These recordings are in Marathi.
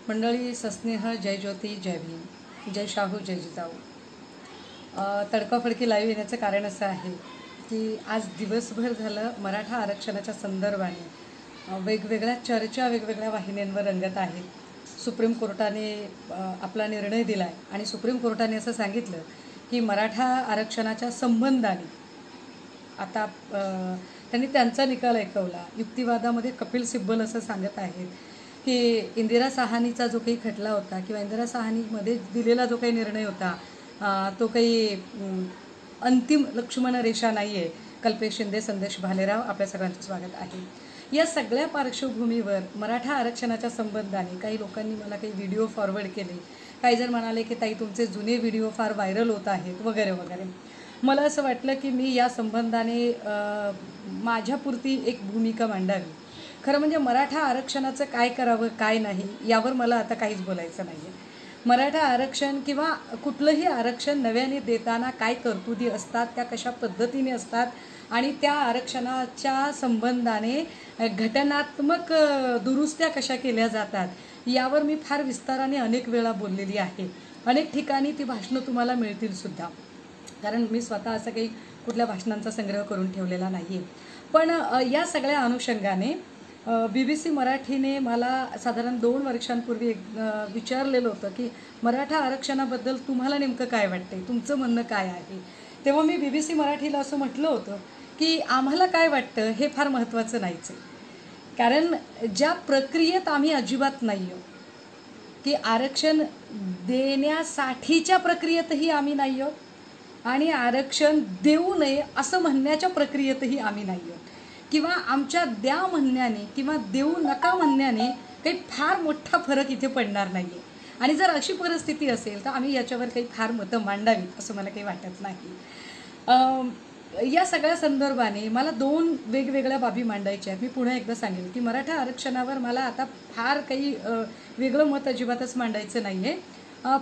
मंडळी सस्नेह, जय ज्योती, जय भीम, जय शाहू, जय जिजाऊ. तडकाफडकी लाईव्ह येण्याचं कारण असं आहे की आज दिवसभर झालं मराठा आरक्षणाच्या संदर्भाने वेगवेगळ्या चर्चा वेगवेगळ्या वाहिन्यांवर रंगत आहेत. सुप्रीम कोर्टाने आपला निर्णय दिला आहे आणि सुप्रीम कोर्टाने असं सांगितलं की मराठा आरक्षणाच्या संबंधाने आता त्यांनी त्यांचा निकाल ऐकवला. युक्तिवादामध्ये कपिल सिब्बल असं सांगत आहेत की इंदिरा साहानीचा जो काही खटला होता किंवा इंदिरा साहानीमध्ये दिलेला जो काही निर्णय होता तो काही अंतिम लक्ष्मण रेषा नाही आहे. कल्पेश शिंदे, संदेश भालेराव, आपल्या सगळ्यांचं स्वागत आहे. या सगळ्या पार्श्वभूमीवर मराठा आरक्षणाच्या संबंधाने काही लोकांनी मला काही व्हिडिओ फॉरवर्ड केले. काही जण म्हणाले की ताई तुमचे जुने व्हिडिओ फार व्हायरल होत आहेत वगैरे वगैरे. मला असं वाटलं की मी या संबंधाने माझ्यापुरती एक भूमिका मांडावी. खरं म्हणजे मराठा आरक्षणाचं काय करावं काय नाही यावर मला आता काहीच बोलायचं नाही आहे. मराठा आरक्षण किंवा कुठलंही आरक्षण नव्याने देताना काय तरतुदी असतात, त्या कशा पद्धतीने असतात आणि त्या आरक्षणाच्या संबंधाने घटनात्मक दुरुस्त्या कशा केल्या जातात यावर मी फार विस्ताराने अनेक वेळा बोललेली आहे. अनेक ठिकाणी ती भाषणं तुम्हाला मिळतीलसुद्धा, कारण मी स्वतः असं काही कुठल्या भाषणांचा संग्रह करून ठेवलेला नाही आहे. पण या सगळ्या अनुषंगाने BBC मराठीने मला साधारण 2 वर्षांपूर्वी विचारलेलं होतं की मराठा आरक्षणाबद्दल तुम्हाला नेमकं काय वाटते, तुमचं म्हणणं काय आहे. तेव्हा मी BBC मराठीला असं म्हटलं होतं की आम्हाला काय वाटतं हे फार महत्त्वाचं नाहीच आहे. कारण ज्या प्रक्रियेत आम्ही अजिबात नाही आहोत की आरक्षण देण्यासाठीच्या प्रक्रियेतही आम्ही नाही आहोत आणि आरक्षण देऊ नये असं म्हणण्याच्या प्रक्रियेतही आम्ही नाही आहोत किंवा आमच्या द्या म्हणण्याने किंवा देऊ नका म्हणण्याने काही फार मोठा फरक इथे पडणार नाही आहे. आणि जर अशी परिस्थिती असेल तर आम्ही याच्यावर काही फार मतं मांडावीत असं मला काही वाटत नाही. या सगळ्या संदर्भाने मला 2 वेगवेगळ्या बाबी मांडायच्या आहेत. मी पुन्हा एकदा सांगेन की मराठा आरक्षणावर मला आता फार काही वेगळं मत अजिबातच मांडायचं नाही आहे.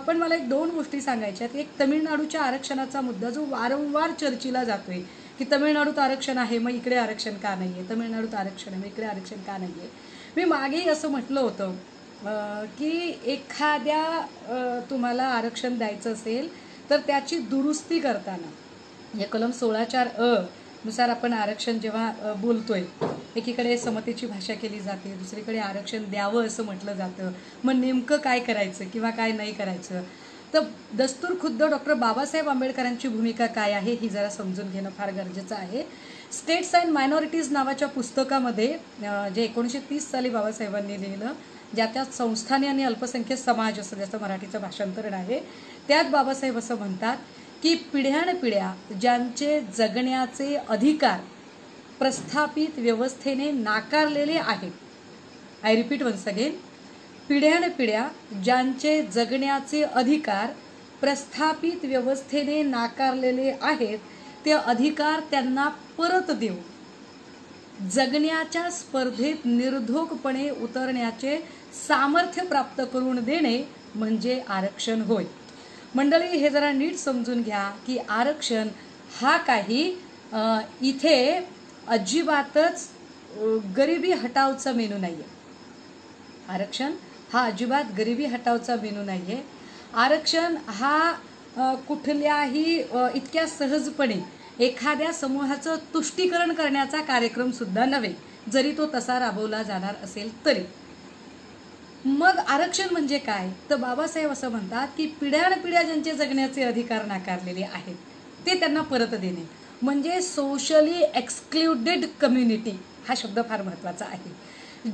पण मला 2 गोष्टी सांगायच्या आहेत. एक तमिळनाडूच्या आरक्षणाचा मुद्दा जो वारंवार चर्चेला जातो आहे की तमिळनाडूत आरक्षण आहे मग इकडे आरक्षण का नाही आहे, तमिळनाडूत आरक्षण आहे मग इकडे आरक्षण का नाही आहे. मी मागेही असं म्हटलं होतं की एखाद्या तुम्हाला आरक्षण द्यायचं असेल तर त्याची दुरुस्ती करताना हे कलम 16(4)(अ) नुसार आपण आरक्षण जेव्हा बोलतोय, एकीकडे समतेची भाषा केली जाते, दुसरीकडे आरक्षण द्यावं असं म्हटलं जातं. मग नेमकं काय करायचं किंवा काय नाही करायचं, तर दस्तूर खुद्द डॉक्टर बाबासाहेब आंबेडकरांची भूमिका काय आहे ही जरा समजून घेणं फार गरजेचं आहे. स्टेट्स अँड मायनॉरिटीज नावाच्या पुस्तकामध्ये जे 1930 साली बाबासाहेबांनी लिहिलं, ज्या त्या संस्थाने आणि अल्पसंख्याक समाज असं ज्याचं मराठीचं भाषांतरण आहे, त्यात बाबासाहेब असं म्हणतात की पिढ्यानपिढ्या ज्यांचे जगण्याचे अधिकार प्रस्थापित व्यवस्थेने नाकारलेले आहेत, आय रिपीट वन्स अगेन, पिढ्यानपिढ्या ज्यांचे जगण्याचे अधिकार प्रस्थापित व्यवस्थेने नाकारलेले आहेत ते अधिकार त्यांना परत देऊ जगण्याच्या स्पर्धेत निर्धोकपणे उतरण्याचे सामर्थ्य प्राप्त करून देणे म्हणजे आरक्षण होय. मंडळी, हे जरा नीट समजून घ्या की आरक्षण हा काही इथे अजिबातच गरिबी हटावचा मेनू नाही आहे. आरक्षण हा अजिबात गरिबी हटावचा मेनू नाही आहे. आरक्षण हा कुठल्याही इतक्या सहजपणे एखाद्या समूहाचं तुष्टीकरण करण्याचा कार्यक्रमसुद्धा नव्हे, जरी तो तसा राबवला जाणार असेल तरी. मग आरक्षण म्हणजे काय, तर बाबासाहेब असं म्हणतात की पिढ्यानपिढ्या ज्यांचे जगण्याचे अधिकार नाकारलेले आहेत ते त्यांना परत देणे म्हणजे सोशली एक्सक्लुडेड कम्युनिटी हा शब्द फार महत्त्वाचा आहे.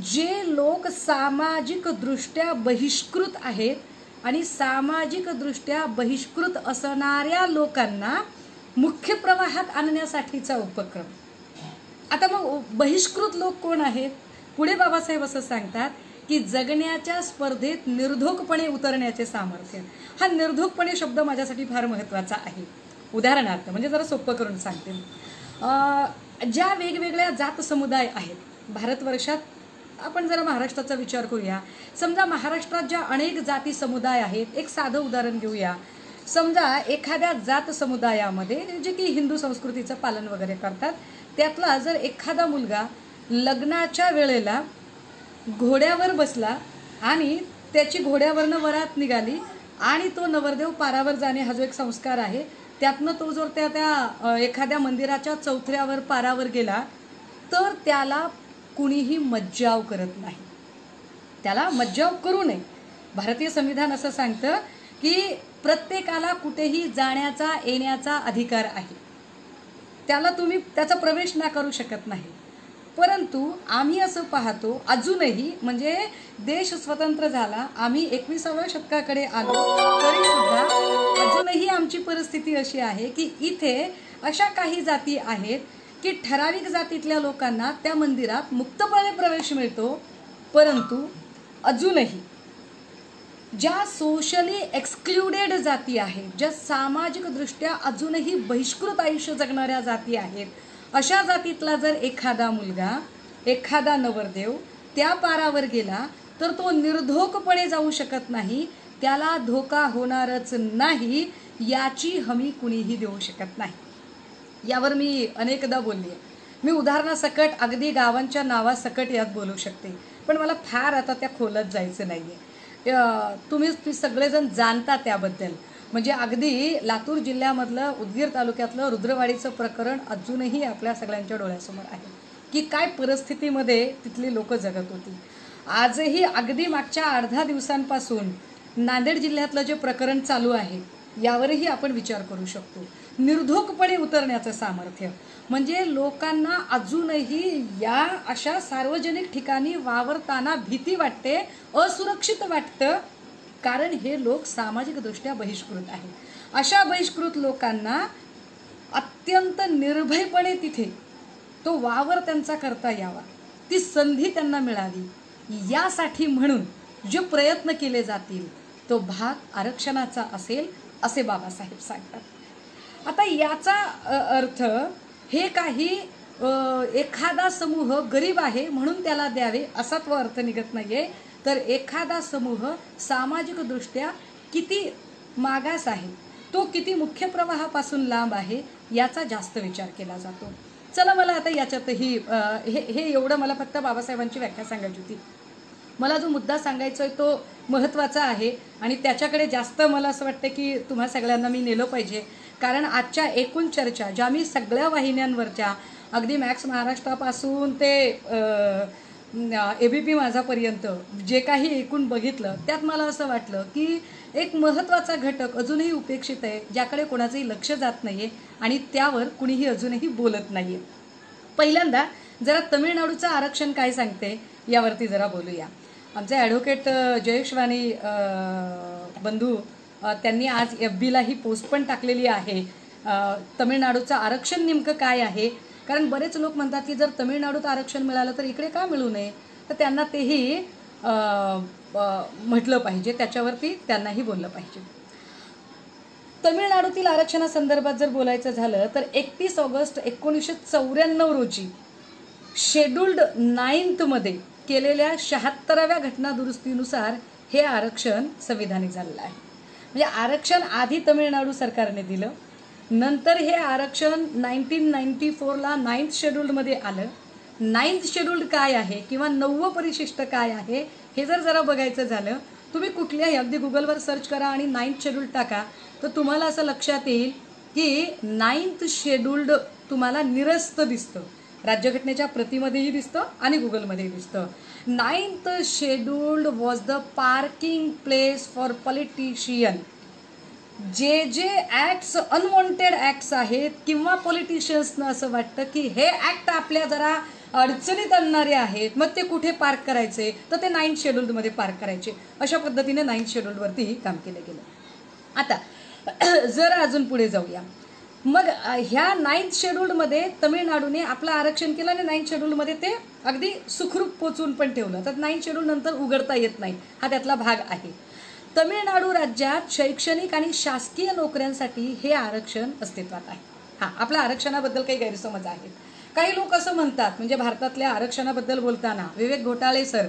जे लोक सामाजिकदृष्ट्या बहिष्कृत आहेत आणि सामाजिकदृष्ट्या बहिष्कृत असणाऱ्या लोकांना मुख्य प्रवाहात आणण्यासाठीचा उपक्रम. आता मग बहिष्कृत लोक कोण आहेत, पुढे बाबासाहेब असं सांगतात की जगण्याच्या स्पर्धेत निर्धोकपणे उतरण्याचे सामर्थ्य. हा निर्धोकपणे शब्द माझ्यासाठी फार महत्त्वाचा आहे. उदाहरणार्थ म्हणजे जरा सोपं करून सांगते, ज्या वेगवेगळ्या जात समुदाय आहेत भारतवर्षात, आपण जरा महाराष्ट्राचा विचार करूया. समजा महाराष्ट्रात ज्या अनेक जाती समुदाय आहेत, एक साधं उदाहरण घेऊया. समजा एखाद्या जात समुदायामध्ये जे की हिंदू संस्कृतीचं पालन वगैरे करतात, त्यातला जर एखादा मुलगा लग्नाच्या वेळेला घोड्यावर बसला आणि त्याची घोड्यावरनं वरात निघाली आणि तो नवरदेव पारावर जाणे हा जो एक संस्कार आहे, त्यातनं तो जर त्या एखाद्या मंदिराच्या चौथऱ्यावर पारावर गेला तर त्याला कुणीही मज्जाव करत नाही, त्याला मज्जाव करू नये. भारतीय संविधान असं सांगतं की प्रत्येकाला कुठेही जाण्याचा येण्याचा अधिकार आहे, त्याला तुम्ही त्याचा प्रवेश नाकारू शकत नाही. परंतु आम्ही असं पाहतो अजूनही, म्हणजे देश स्वतंत्र झाला, आम्ही 21व्या शतकाकडे आलो, तरी सुद्धा अजूनही आमची परिस्थिती अशी आहे की इथे अशा काही जाती आहेत की ठराविक जातीतल्या लोकांना त्या मंदिरात मुक्तपणे प्रवेश मिळतो, परंतु अजूनही ज्या सोशली एक्सक्लुडेड जाती आहेत, ज्या सामाजिकदृष्ट्या अजूनही बहिष्कृत आयुष्य जगणाऱ्या जाती आहेत, अशा जातीतला जर एखादा मुलगा, एखादा नवरदेव त्या पारावर गेला तर तो निर्धोकपणे जाऊ शकत नाही, त्याला धोका होणारच नाही याची हमी कुणीही देऊ शकत नाही. यावर मी अनेकदा बोलली आहे. मी उदाहरणासकट अगदी गावांच्या नावासकट यात बोलू शकते, पण मला फार आता त्या खोलात जायचं नाही आहे. तुम्ही सगळेजण जाणता त्याबद्दल. म्हणजे अगदी लातूर जिल्ह्यामधलं उदगीर तालुक्यातलं रुद्रवाडीचं प्रकरण अजूनही आपल्या सगळ्यांच्या डोळ्यासमोर आहे की काय परिस्थितीमध्ये तिथली लोक जगत होती. आजही अगदी मागच्या अर्धा दिवसांपासून नांदेड जिल्ह्यातलं जे प्रकरण चालू आहे यावरही आपण विचार करू शकतो. निर्धोकपणे उतरण्याचं सामर्थ्य, म्हणजे लोकांना अजूनही या अशा सार्वजनिक ठिकाणी वावरताना भीती वाटते, असुरक्षित वाटतं, कारण हे लोक सामाजिकदृष्ट्या बहिष्कृत आहेत. अशा बहिष्कृत लोकांना अत्यंत निर्भयपणे तिथे तो वावर त्यांचा करता यावा, ती संधी त्यांना मिळावी, यासाठी म्हणून जे प्रयत्न केले जातील तो भाग आरक्षणाचा असेल असे बाबासाहेब सांगतात. आता याचा अर्थ हे काही एखादा समूह गरीब आहे म्हणून त्याला द्यावे असा तो अर्थ निघत नाहीये, तर एखादा समूह सामाजिकदृष्ट्या किती मागास आहे, तो किती मुख्य प्रवाहापासून लांब आहे याचा जास्त विचार केला जातो. चला, मला आता याच्यातही हे एवढं मला फक्त बाबासाहेबांची व्याख्या सांगायची होती. मला जो मुद्दा सांगायचा आहे तो महत्त्वाचा आहे आणि त्याच्याकडे जास्त मला असं वाटतं की तुम्हा सगळ्यांना मी नेलं पाहिजे, कारण आजच्या एकूण चर्चा ज्या मी सगळ्या वाहिन्यांवरच्या, अगदी मॅक्स महाराष्ट्रापासून ते ABP माझापर्यंत जे काही एकूण बघितलं त्यात मला असं वाटलं की एक महत्त्वाचा घटक अजूनही उपेक्षित आहे, ज्याकडे कोणाचंही लक्ष जात नाही आहे आणि त्यावर कुणीही अजूनही बोलत नाही आहे. पहिल्यांदा जरा तमिळनाडूचं आरक्षण काय सांगते यावरती जरा बोलूया. आमचे ॲडव्होकेट जयेश वाणी बंधू त्यांनी आज FBला ही पोस्ट पण टाकलेली आहे. तमिळनाडूचं आरक्षण नेमकं काय आहे, कारण बरेच लोक म्हणतात की जर तमिळनाडूत आरक्षण मिळालं तर इकडे का मिळू नये, तर त्यांना तेही म्हटलं पाहिजे, त्याच्यावरती त्यांनाही बोललं पाहिजे. तमिळनाडूतील आरक्षणासंदर्भात जर बोलायचं झालं तर 31 ऑगस्ट 1994 रोजी शेड्यूल्ड 9th मध्ये केलेल्या 76व्या घटना दुरुस्तीनुसार हे आरक्षण संविधानिक झालेलं आहे. म्हणजे आरक्षण आधी तमिळनाडू सरकारने दिलं, नंतर हे आरक्षण 1994ला 9th शेड्यूल्डमध्ये आलं. 9th शेड्यूल्ड काय आहे किंवा 9वं परिशिष्ट काय आहे हे जरा बघायचं झालं, तुम्ही कुठल्याही अगदी गुगलवर सर्च करा आणि 9th शेड्यूल्ड टाका, तर तुम्हाला असं लक्षात येईल की 9th शेड्यूल्ड तुम्हाला निरस्त दिसतं, राज्यघटनेच्या प्रतिमध्येही दिसतं आणि गुगलमध्येही दिसतं. 9th scheduled was the parking place for politician. जे ॲक्ट्स अनवॉन्टेड ॲक्ट्स आहेत किंवा पॉलिटिशियन्सनं असं वाटतं की हे ॲक्ट आपल्या जरा अडचणीत आणणारे आहेत, मग ते कुठे पार्क करायचे, तर ते 9th शेड्यूल्डमध्ये पार्क करायचे. अशा पद्धतीने 9th शेड्यूल्डवरतीही काम केलं गेलं. आता जर अजून पुढे जाऊया, मग ह्या 9th शेड्यूल्डमध्ये तमिळनाडूने आपलं आरक्षण केलं आणि 9th शेड्यूल्डमध्ये ते अगदी सुखरूप पोचून पण ठेवलं. तर 9th शेड्यूल्ड नंतर उघडता येत नाही, हा त्यातला भाग आहे. तमिळनाडू राज्यात शैक्षणिक आणि शासकीय नोकऱ्यांसाठी हे आरक्षण अस्तित्वात आहे. हां, आपल्या आरक्षणाबद्दल काही गैरसमज आहेत. काही लोक असं म्हणतात, म्हणजे भारतातल्या आरक्षणाबद्दल बोलताना विवेक घोटाळे सर,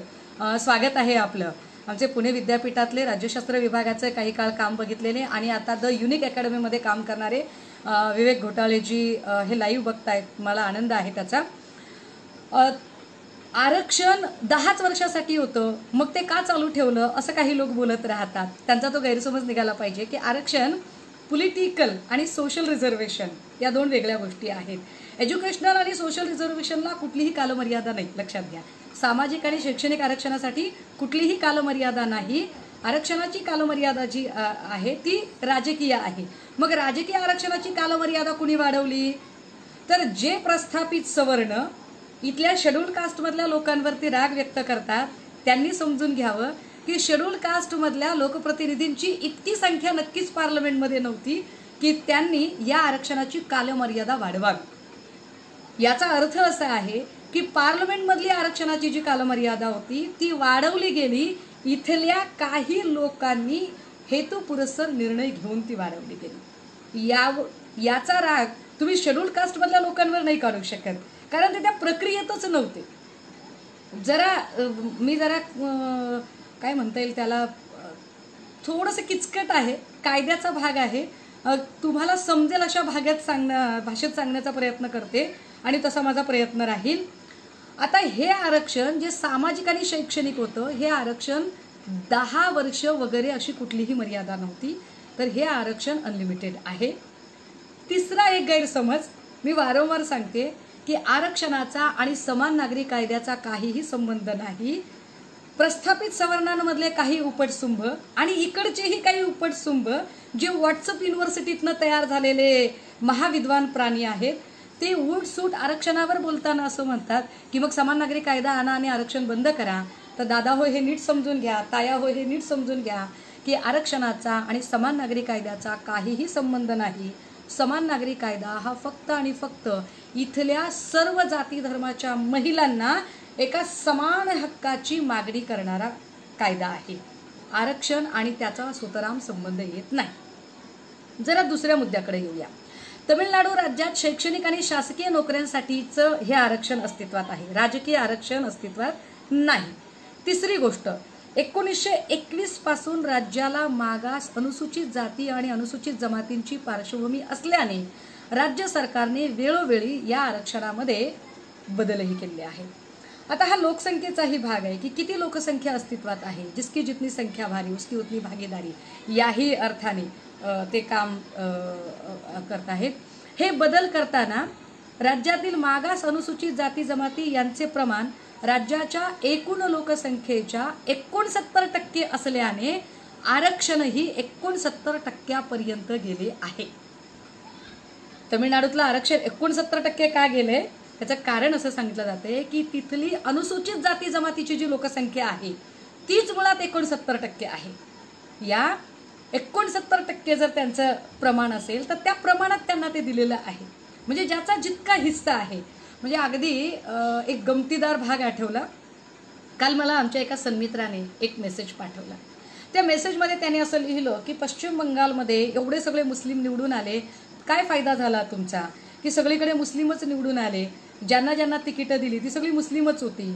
स्वागत आहे आपलं. आमचे पुणे विद्यापीठातले राज्यशास्त्र विभागाचे काही काळ काम बघितलेले आणि आता द युनिक अकॅडमीमध्ये काम करणारे विवेक घोटाळेजी हे लाईव्ह बघतायत, मला आनंद आहे त्याचा. आरक्षण 10च वर्षासाठी होतं, मग ते का चालू ठेवलं असं काही लोक बोलत राहतात. त्यांचा तो गैरसमज निघाला पाहिजे की आरक्षण पॉलिटिकल आणि सोशल रिझर्वेशन या दोन वेगळ्या गोष्टी आहेत. एज्युकेशनल आणि सोशल रिझर्वेशनला कुठलीही कालमर्यादा नाही, लक्षात घ्या. सामाजिक आणि शैक्षणिक आरक्षणासाठी कुठलीही कालमर्यादा नाही. आरक्षणाची कालमर्यादा जी आहे ती राजकीय आहे. मग राजकीय आरक्षणाची कालमर्यादा कुणी वाढवली? तर जे प्रस्थापित सवर्ण इथल्या शेड्यूल्ड कास्टमधल्या लोकांवरती राग व्यक्त करतात त्यांनी समजून घ्यावं की शेड्यूल्ड कास्टमधल्या लोकप्रतिनिधींची इतकी संख्या नक्कीच पार्लमेंटमध्ये नव्हती की त्यांनी या आरक्षणाची कालमर्यादा वाढवावी. याचा अर्थ असा आहे की पार्लमेंटमधली आरक्षणाची जी कालमर्यादा होती ती वाढवली गेली. इथल्या काही लोकांनी हेतुपुरस्सर निर्णय घेऊन ती वाढवली गेली. याचा राग तुम्ही शेड्यूल्ड कास्टमधल्या लोकांवर नाही काढू शकत, कारण ते त्या प्रक्रियेतच नव्हते. मी जरा काय म्हणता येईल त्याला, थोडंसं किचकट आहे, कायद्याचा भाग आहे, तुम्हाला समजेल अशा भाषेत सांगण्याचा प्रयत्न करते आणि तसा माझा प्रयत्न राहील. आता हे आरक्षण जे सामाजिक आणि शैक्षणिक होतं, हे आरक्षण 10 वर्ष वगैरे अशी कुठलीही मर्यादा नव्हती, तर हे आरक्षण अनलिमिटेड आहे. तिसरा एक गैरसमज मी वारंवार सांगते की आरक्षणाचा आणि समान नागरी कायद्याचा काहीही संबंध नाही. प्रस्थापित सवर्णांमधले काही उपटसुंभ आणि इकडचेही काही उपटसुंभ जे व्हॉट्सअप युनिव्हर्सिटीतनं तयार झालेले महाविद्वान प्राणी आहेत, ते उठसूट आरक्षणावर बोलताना असं म्हणतात की मग समान नागरी कायदा आणा आणि आरक्षण बंद करा. तर दादा हो, हे नीट समजून घ्या, ताया हो, हे नीट समजून घ्या की आरक्षणाचा आणि समान नागरी कायद्याचा काहीही संबंध नाही. समान नागरी कायदा हा फक्त आणि फक्त इथल्या सर्व जाती धर्माच्या महिलांना एका समान हक्काची मागणी करणारा कायदा आहे. आरक्षण आणि त्याचा सुतराम संबंध येत नाही. जरा दुसऱ्या मुद्द्याकडे येऊया. तमिळनाडू राज्यात शैक्षणिक आणि शासकीय नोकऱ्यांसाठीचं हे आरक्षण अस्तित्वात आहे, राजकीय आरक्षण अस्तित्वात नाही. तिसरी गोष्ट, 1921 पासून राज्याला मागास अनुसूचित जाती आणि अनुसूचित जमातींची पार्श्वभूमी असल्याने राज्य सरकारने वेळोवेळी या आरक्षणामध्ये बदलही केले आहेत. आता हा लोकसंख्येचाही भाग आहे की किती लोकसंख्या अस्तित्वात आहे, जिसकी जितनी संख्या भारी उसकी उतनी भागीदारी, याही अर्थाने ते काम करत आहेत. हे बदल करताना राज्यातील मागास अनुसूचित जाती जमाती यांचे प्रमाण राज्याच्या एकूण लोकसंख्येच्या 69% असल्याने आरक्षणही 69% गेले आहे. तमिळनाडूतलं आरक्षण 69% का गेले त्याचं कारण असं सांगितलं जाते की तिथली अनुसूचित जाती जमातीची जी लोकसंख्या आहे तीच मुळात 69% आहे. या 69% जर त्यांचं प्रमाण असेल तर त्या प्रमाणात त्यांना ते दिलेलं आहे, म्हणजे ज्याचा जितका हिस्सा आहे. म्हणजे अगदी एक गमतीदार भाग आठवला. काल मला आमच्या एका सन्मित्राने एक मेसेज पाठवला. त्या मेसेजमध्ये त्याने असं लिहिलं की पश्चिम बंगालमध्ये एवढे सगळे मुस्लिम निवडून आले, काय फायदा झाला तुमचा की सगळीकडे मुस्लिमच निवडून आले, ज्यांना ज्यांना तिकीटं दिली ती सगळी मुस्लिमच होती.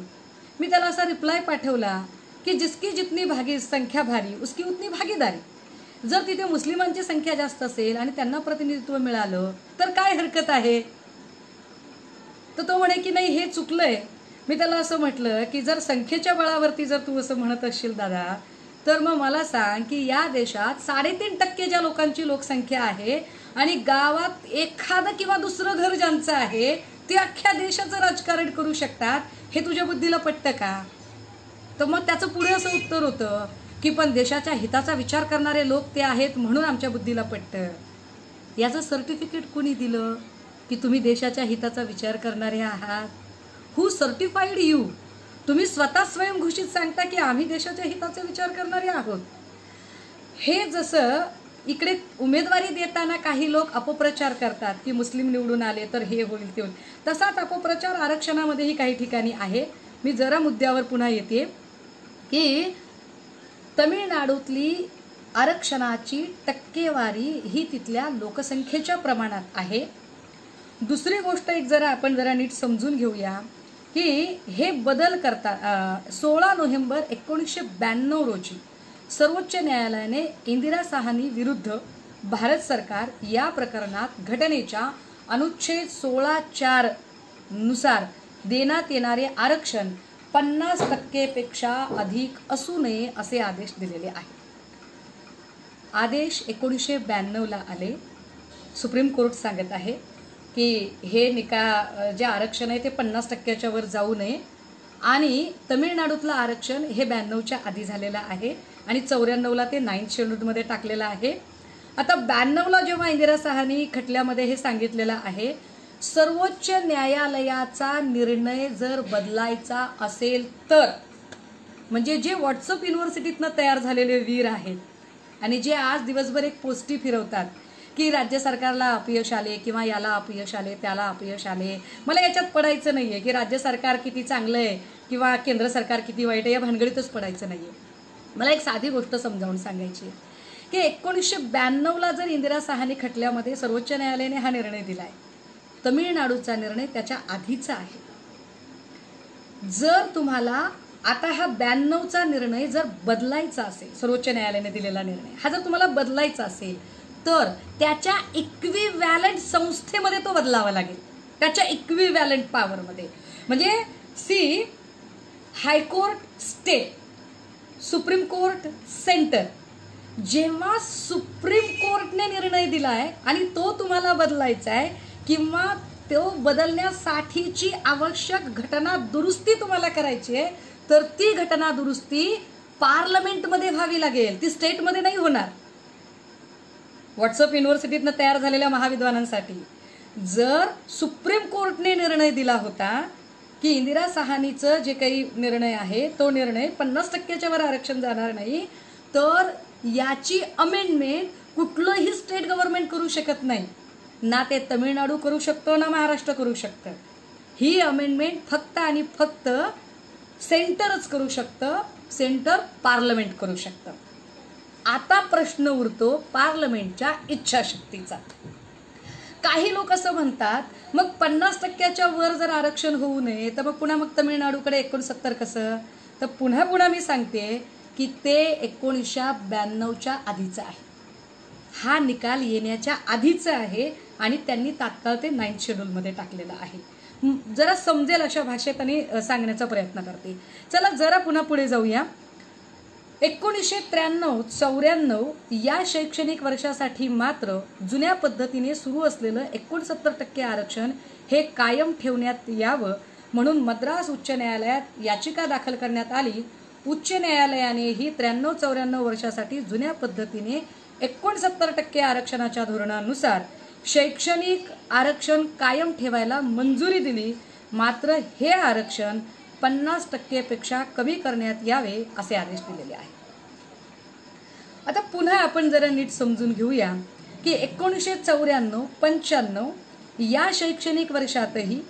मी त्याला असा रिप्लाय पाठवला की जिसकी जितनी संख्या भारी उसकी उतनी भागीदारी. जर तिथे मुस्लिमांची संख्या जास्त असेल आणि त्यांना प्रतिनिधित्व मिळालं तर काय हरकत आहे. तर तो म्हणे की नाही, हे चुकलंय. मी त्याला असं म्हटलं की जर संख्येच्या बळावरती जर तू असं म्हणत असशील दादा, तर मग मला सांग की या देशात 3.5% ज्या लोकांची लोकसंख्या आहे आणि गावात एखादं किंवा दुसरं घर ज्यांचं आहे ते अख्ख्या देशाचं राजकारण करू शकतात, हे तुझ्या बुद्धीला पटतं का? तर मग त्याचं पुढे असं उत्तर होतं की पण देशाच्या हिताचा विचार करणारे लोक ते आहेत म्हणून आमच्या बुद्धीला पटतं. याचं सर्टिफिकेट कोणी दिलं की तुम्ही देशाच्या हिताचा विचार करणारे आहात? हू सर्टिफाईड यू? तुम्ही स्वतः स्वयंघोषित सांगता की आम्ही देशाच्या हिताचा विचार करणारे आहोत. हे जसं इकडे उमेदवारी देताना काही लोक अपप्रचार करतात की मुस्लिम निवडून आले तर हे होईल ते होईल, तसाच अपप्रचार आरक्षणामध्येही काही ठिकाणी आहे. मी जरा मुद्द्यावर पुन्हा येते की तमिळनाडूतली आरक्षणाची टक्केवारी ही तिथल्या लोकसंख्येच्या प्रमाणात आहे. दुसरी गोष्ट एक आपण जरा नीट समजून घेऊया की हे बदल करता 16 नोव्हेंबर 1992 रोजी सर्वोच्च न्यायालयाने इंदिरा साहनी विरुद्ध भारत सरकार या प्रकरणात घटनेच्या अनुच्छेद 16(4) नुसार देण्यात येणारे आरक्षण 50% अधिक असू नये असे आदेश दिलेले आहेत. आदेश 1992ला आले. सुप्रीम कोर्ट सांगत आहे की हे जे आरक्षण आहे ते 50%च्या वर जाऊ नये आणि तमिळनाडूतलं आरक्षण हे 92च्या आधी झालेलं आहे आणि 94ला ते 9th शेड्यूलमध्ये टाकलेलं आहे. आता 92ला जेव्हा इंदिरा साहानी खटल्यामध्ये हे सांगितलेलं आहे, सर्वोच्च न्यायालयाचा निर्णय जर बदलायचा असेल तर, म्हणजे जे व्हॉट्सअप युनिव्हर्सिटीतनं तयार झालेले वीर आहेत आणि जे आज दिवसभर एक पोस्टी फिरवतात की राज्य सरकारला अपयश आले किंवा याला अपयश आले त्याला अपयश आले, मला याच्यात पडायचं नाही आहे की राज्य सरकार किती चांगलं आहे किंवा केंद्र सरकार किती वाईट आहे, या भानगडीतच पडायचं नाही आहे. मला एक साधी गोष्ट समजावून सांगायची आहे की 1992ला जर इंदिरा साहानी खटल्यामध्ये सर्वोच्च न्यायालयाने हा निर्णय दिलाय, तमिळनाडूचा निर्णय त्याच्या आधीचा आहे. जर तुम्हाला आता हा 92चा निर्णय जर बदलायचा असेल, सर्वोच्च न्यायालयाने दिलेला निर्णय हा जर तुम्हाला बदलायचा असेल तर त्याच्या इक्विव्हॅलंट संस्थेमध्ये तो बदलावा लागेल, त्याच्या इक्विव्हॅलंट पॉवरमध्ये. म्हणजे high court state, supreme court centre, जेव्हा सुप्रीम कोर्टने निर्णय दिलाय आणि तो तुम्हाला बदलायचा आहे किंवा तो बदलण्यासाठीची आवश्यक घटना दुरुस्ती तुम्हाला करायची आहे, तर ती घटना दुरुस्ती पार्लमेंटमध्ये व्हावी लागेल, ती स्टेटमध्ये नाही होणार. व्हॉट्सअप युनिव्हर्सिटीतनं तयार झालेल्या महाविद्वानांसाठी जर सुप्रीम कोर्टने निर्णय दिला होता की इंदिरा साहानीचं जे काही निर्णय आहे तो निर्णय 50%च्या वर आरक्षण जाणार नाही, तर याची अमेंडमेंट कुठलंही स्टेट गव्हर्नमेंट करू शकत नाही. ना ते तमिळनाडू करू शकतो ना महाराष्ट्र करू शकतं. ही अमेंडमेंट फक्त आणि फक्त सेंटरच करू शकतं, सेंटर पार्लमेंट करू शकतं. आता प्रश्न उरतो पार्लमेंटच्या इच्छाशक्तीचा. काही लोक असं म्हणतात, मग 50%च्या वर जर आरक्षण होऊ नये तर मग तमिळनाडूकडे 69 कसं? तर पुन्हा मी सांगते की ते 1992च्या आधीचं आहे. हा निकाल येण्याच्या आधीचं आहे आणि त्यांनी तात्काळ ते 9th शेड्यूलमध्ये टाकलेलं आहे. जरा समजेल अशा भाषेत आणि सांगण्याचा प्रयत्न करते. चला जरा पुन्हा पुढे जाऊया. 1993-94 या शैक्षणिक वर्षासाठी मात्र जुन्या पद्धतीने सुरू असलेलं 69% आरक्षण हे कायम ठेवण्यात यावं म्हणून मद्रास उच्च न्यायालयात याचिका दाखल करण्यात आली. उच्च न्यायालयाने ही 93-94 वर्षासाठी जुन्या पद्धतीने 69% आरक्षणाच्या धोरणानुसार शैक्षणिक आरक्षण कायम ठेवायला मंजुरी दिली. मात्र हे आरक्षण 50%पेक्षा कमी करण्यात यावे असे आदेश दिलेले आहेत. आता पुन्हा आपण जरा नीट समजून घेऊया की 1994-95 या शैक्षणिक वर्षातही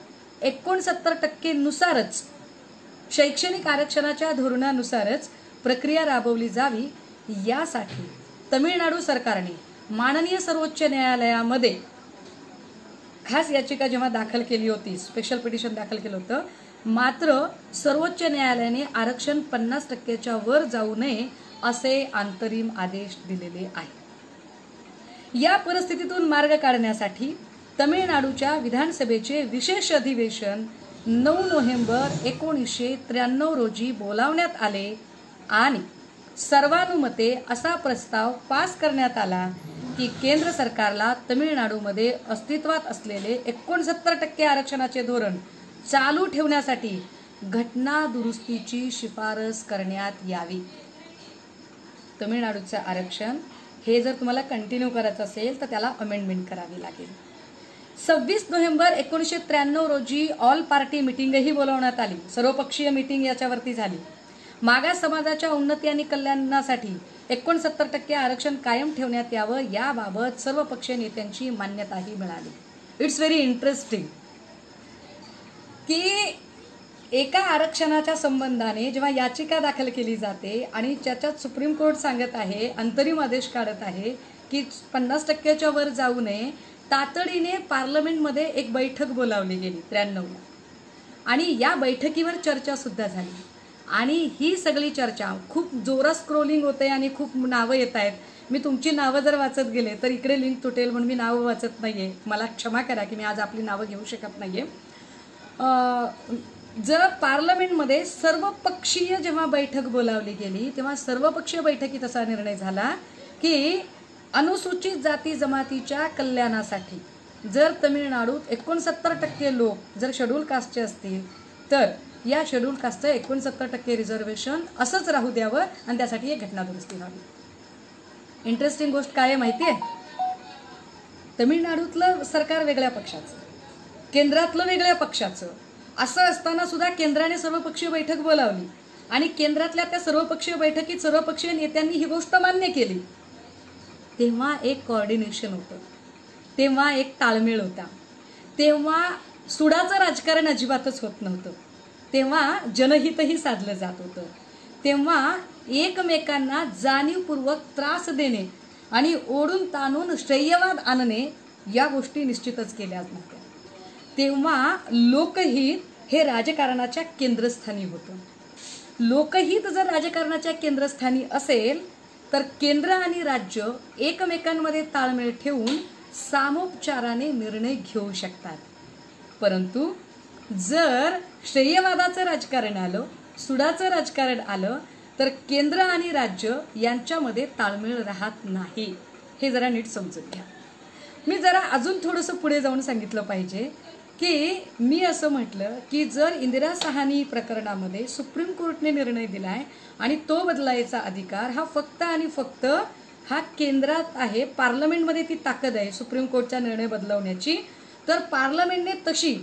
69% नुसारच शैक्षणिक आरक्षणाच्या धोरणानुसारच प्रक्रिया राबवली जावी, यासाठी तमिळनाडू सरकारने माननीय सर्वोच्च न्यायालयामध्ये खास याचिका जेव्हा दाखल केली होती, स्पेशल पिटिशन दाखल केलं होतं, मात्र सर्वोच्च न्यायालयाने आरक्षण 50%च्या वर जाऊ नये असे अंतरिम आदेश दिलेले आहेत. या परिस्थितीतून मार्ग काढण्यासाठी तमिळनाडूच्या विधानसभेचे विशेष अधिवेशन 9 नोव्हेंबर 1993 रोजी बोलावण्यात आले आणि सर्वानुमते असा प्रस्ताव पास करण्यात आला की केंद्र सरकारला तमिळनाडूमध्ये अस्तित्वात असलेले 69% आरक्षणाचे धोरण चालू ठेवण्यासाठी घटना दुरुस्तीची शिफारस करण्यात यावी. तमिळनाडूचं आरक्षण हे जर तुम्हाला कंटिन्यू करायचं असेल तर त्याला अमेंडमेंट करावी लागेल. 26 नोव्हेंबर 1993 रोजी ऑल पार्टी मिटिंगही बोलावण्यात आली. सर्वपक्षीय मिटिंग याच्यावरती झाली. मागास समाजाच्या उन्नती आणि कल्याणासाठी 69% आरक्षण कायम ठेवण्यात यावं याबाबत सर्वपक्षीय नेत्यांची मान्यताही मिळाली. इट्स व्हेरी इंटरेस्टिंग की एका आरक्षणाच्या संबंधाने जेव्हा याचिका दाखल केली जाते आणि त्याच्यात सुप्रीम कोर्ट सांगत आहे, अंतरिम आदेश काढत आहे की 50%च्या वर जाऊ नये, तातडीने पार्लमेंटमध्ये एक बैठक बोलावली गेली 93ला आणि या बैठकीवर चर्चा सुद्धा झाली. आणि ही सगळी चर्चा खूप जोरात स्क्रोलिंग होते आणि खूप नावं येत आहेत. मी तुमची नावं जर वाचत गेले तर इकडे लिंक तुटेल म्हणून मी नावं वाचत नाहीये. मला क्षमा करा की मी आज आपली नावं घेऊ शकत नाहीये. जर पार्लमेंटमध्ये सर्वपक्षीय जेव्हा बैठक बोलावली गेली तेव्हा सर्वपक्षीय बैठकीत असा निर्णय झाला की अनुसूचित जाती जमातीच्या कल्याणासाठी जर तमिळनाडूत 69% लोक जर शेड्यूल कास्टचे असतील तर या शेड्यूल कास्टचं 69% रिझर्वेशन असंच राहू द्यावं आणि त्यासाठी एक घटना दुरुस्ती व्हावी। इंटरेस्टिंग गोष्ट काय आहे माहिती आहे? तमिळनाडूतलं सरकार वेगळ्या पक्षाचं, केंद्रातलं वेगळ्या पक्षाचं, असं असताना सुद्धा केंद्राने सर्वपक्षीय बैठक बोलावली आणि केंद्रातल्या त्या सर्वपक्षीय बैठकीत सर्वपक्षीय नेत्यांनी ही गोष्ट मान्य केली। तेव्हा एक कोऑर्डिनेशन होतं, तेव्हा एक ताळमेळ होता, तेव्हा सुडाचं राजकारण अजिबातच होत नव्हतं, तेव्हा जनहितही साधलं जात होतं, तेव्हा एकमेकांना जाणीवपूर्वक त्रास देणे आणि ओढून ताणून श्रेयवाद आणणे या गोष्टी निश्चितच केल्या नव्हत्या। तेव्हा लोकहित हे राजकारणाच्या केंद्रस्थानी होतं। लोकहित जर राजकारणाच्या केंद्रस्थानी असेल तर केंद्र आणि राज्य एकमेकांमध्ये ताळमेळ ठेवून सामोपचाराने निर्णय घेऊ शकतात। परंतु जर श्रेयवादाचं राजकारण आलं, सुडाचं राजकारण आलं तर केंद्र आणि राज्य यांच्यामध्ये ताळमेळ राहत नाही। हे जरा नीट समजून घ्या। मी जरा अजून थोडंसं पुढे जाऊन सांगितलं पाहिजे की मी असं म्हटलं की जर इंदिरा साहनी प्रकरणामध्ये सुप्रीम कोर्टने निर्णय दिलाय आणि तो बदलायचा अधिकार हा फक्त आणि फक्त हा केंद्रात आहे, पार्लमेंटमध्ये ती ताकद आहे सुप्रीम कोर्टचा निर्णय बदलवण्याची, तर पार्लमेंटने तशी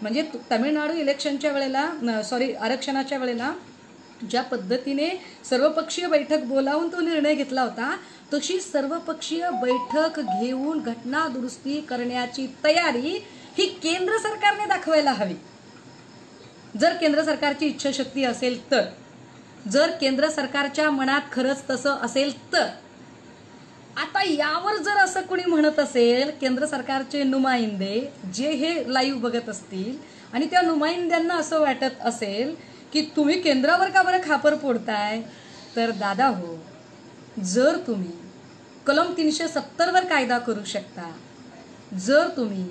म्हणजे तमिळनाडू इलेक्शनच्या वेळेला आरक्षणाच्या वेळेला ज्या पद्धतीने सर्वपक्षीय बैठक बोलावून तो निर्णय घेतला होता तशी सर्वपक्षीय बैठक घेऊन घटना दुरुस्ती करण्याची तयारी ही केंद्र सरकारने दाखवायला हवी। जर केंद्र सरकारची इच्छाशक्ती असेल तर, जर केंद्र सरकारच्या मनात खरंच तसं असेल तर। आता यावर जर असं कोणी म्हणत असेल, केंद्र सरकारचे नुमाइंदे जे हे लाईव्ह बघत असतील आणि त्या नुमाइंद्यांना असं वाटत असेल की तुम्ही केंद्रावर का बरं खापर फोडताय, तर दादा हो, जर तुम्ही कलम 370 वर कायदा करू शकता, जर तुम्ही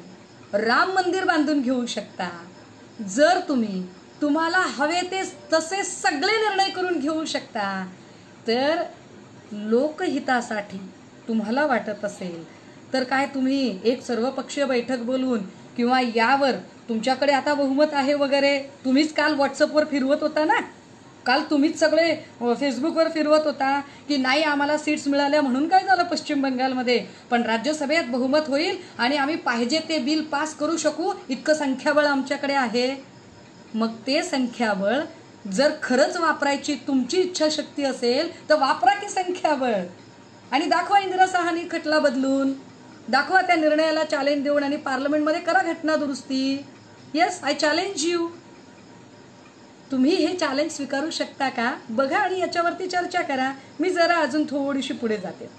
राम मंदिर बांधून घेऊ शकता, जर तुम्हाला हवे ते तसे सगळे निर्णय करून घेऊ शकता, तर लोकहितासाठी तुम्हाला वाटत असेल तर काय तुम्ही एक सर्वपक्षीय बैठक बोलवून किंवा यावर तुमच्याकडे आता बहुमत आहे वगैरे, तुम्हीच काल व्हॉट्सअपवर फिरवत होता ना, काल तुम्हीच सगळे फेसबुकवर फिरवत होता की नाही आम्हाला सीट्स मिळाल्या म्हणून काय झालं पश्चिम बंगालमध्ये, पण राज्यसभेत बहुमत होईल आणि आम्ही पाहिजे ते बिल पास करू शकू इतकं संख्याबळ आमच्याकडे आहे। मग ते संख्याबळ जर खरंच वापरायची तुमची इच्छाशक्ती असेल तर वापरा की संख्याबळ आणि दाखवा इंदिरा साहनी खटला बदलून, दाखवा त्या निर्णयाला चॅलेंज देऊन आणि पार्लमेंटमध्ये करा घटना दुरुस्ती। Yes, I challenge you. तुम्ही हे चॅलेंज स्वीकारू शकता का बघा आणि याच्यावरती चर्चा करा। मी जरा अजून थोडीशी पुढे जाते।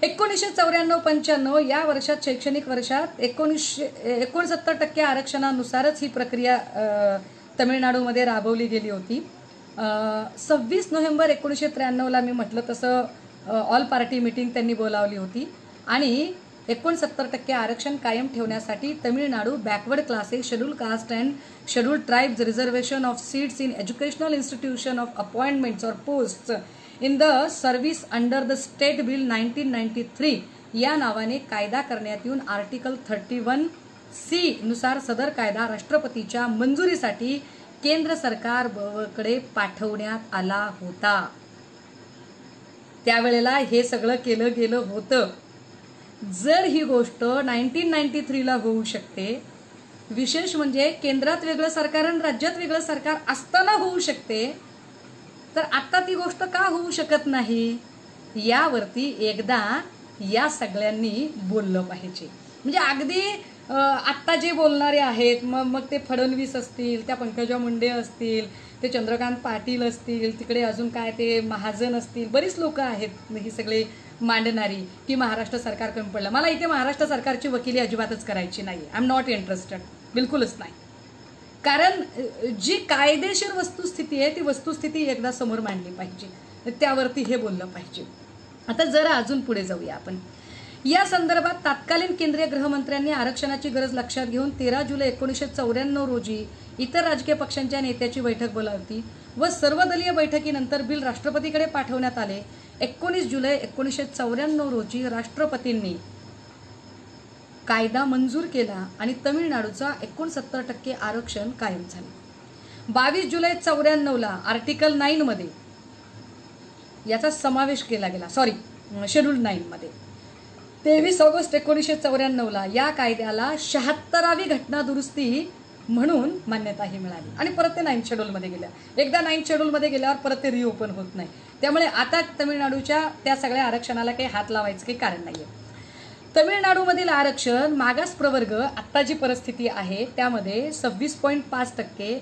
1994-95 या वर्षात शैक्षणिक वर्षात 69% आरक्षणानुसारच ही प्रक्रिया तमिळनाडूमध्ये राबवली गेली होती। 26 नोव्हेंबर 1993ला मी म्हटलं तसं ऑल पार्टी मीटिंग त्यांनी बोलावली होती आणि 69% आरक्षण कायम ठेवण्यासाठी Tamil Nadu backward classes, schedule caste and schedule tribes reservation of seats in educational institution of appointments और post in the service under the state bill 1993 या नावाने कायदा करण्यात येऊन आर्टिकल 31C नुसार सदर कायदा राष्ट्रपतीच्या मंजुरीसाठी केंद्र सरकारकडे पाठवण्यात आला होता। त्यावेळेला हे सगळं केलं गेलं होतं। जर ही गोष्ट 1993ला होऊ शकते, विशेष म्हणजे केंद्रात वेगळं सरकार आणि राज्यात वेगळं सरकार असताना होऊ शकते, तर आता ती गोष्ट का होऊ शकत नाही यावरती एकदा या सगळ्यांनी बोललं पाहिजे। म्हणजे अगदी आत्ता जे बोलणारे आहेत मग ते फडणवीस असतील, त्या पंकजा मुंडे असतील, ते चंद्रकांत पाटील असतील, तिकडे अजून काय ते महाजन असतील, बरीच लोक आहेत ही सगळे मांडणारी की महाराष्ट्र सरकार कमी पडलं। मला इथे महाराष्ट्र सरकारची वकिली अजिबातच करायची नाही, आय एम नॉट इंटरेस्टेड, बिलकुलच नाही। कारण जी कायदेशीर वस्तुस्थिती आहे ती वस्तुस्थिती एकदा समोर मांडली पाहिजे, त्यावरती हे बोललं पाहिजे। आता जरा अजून पुढे जाऊया आपण या संदर्भात तत्कालीन केंद्रीय गृहमंत्र्यांनी आरक्षणाची गरज लक्षात घेऊन 13 जुलै 1994 रोजी इतर राजकीय पक्षांच्या नेत्याची बैठक बोलावली व सर्वदलीय बैठकीनंतर बिल राष्ट्रपतीकडे पाठवण्यात आले. 19 जुलै 1994 रोजी राष्ट्रपतींनी कायदा मंजूर केला आणि तमिळनाडूचा 69% आरक्षण कायम झाले. 22 जुलै 94ला आर्टिकल 9 मध्ये याचा समावेश केला गेला. शेड्यूल 9 मध्ये 23 ऑगस्ट 1994ला या कायद्याला 76वी घटना दुरुस्ती म्हणून मान्यताही मिळाली आणि परत ते 9 शेड्यूलमध्ये गेल्या. एकदा 9 शेड्यूलमध्ये गेल्यावर परत ते रिओपन होत नाही. त्यामुळे आता तमिळनाडूच्या त्या सगळ्या आरक्षणाला काही हात लावायचं काही कारण नाहीये. तमिळनाडूमधील आरक्षण मागास प्रवर्ग आत्ता जी परिस्थिती आहे त्यामध्ये 26.5%,